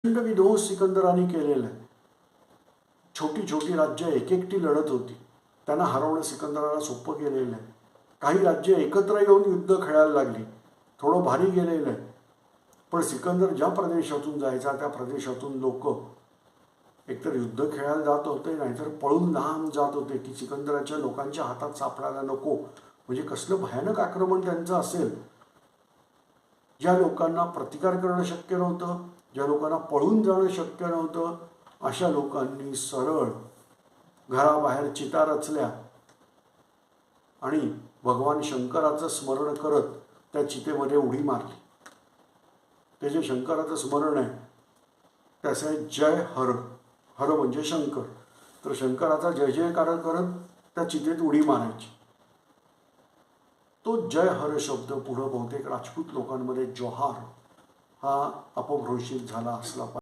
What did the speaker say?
विध्वंस सिकंदराने केलेला आहे. छोटी छोटी राज्य एक एकटी लढत होती, त्यांना हरवणं सिकंदराला सोपं केलेलं आहे. काही राज्य एकत्र येऊन युद्ध खेळायला लागली, थोडं भारी गेलेलं आहे. पण सिकंदर ज्या प्रदेशातून जायचा त्या प्रदेशातून लोक एकतर युद्ध खेळायला जात होते, नाहीतर पळून लांब जात होते की सिकंदराच्या लोकांच्या हातात सापडायला नको. म्हणजे कसलं भयानक आक्रमण त्यांचं असेल. ज्या लोकांना प्रतिकार करणं शक्य नव्हतं, ज्या लोकांना पळून जाणं शक्य नव्हतं, अशा लोकांनी सरळ घराबाहेर चिता रचल्या आणि भगवान शंकराचं स्मरण करत त्या चितेमध्ये उडी मारली. ते जे शंकराचं स्मरण आहे त्याचं आहे जय हर. हर म्हणजे शंकर. तर शंकराचा जय जयकार करत त्या चितेत उडी मारायची. तो जय हर शब्द पुढं बहुतेक राजपूत लोकांमध्ये जोहार हा अपभ्रंशित झाला असला पाहिजे.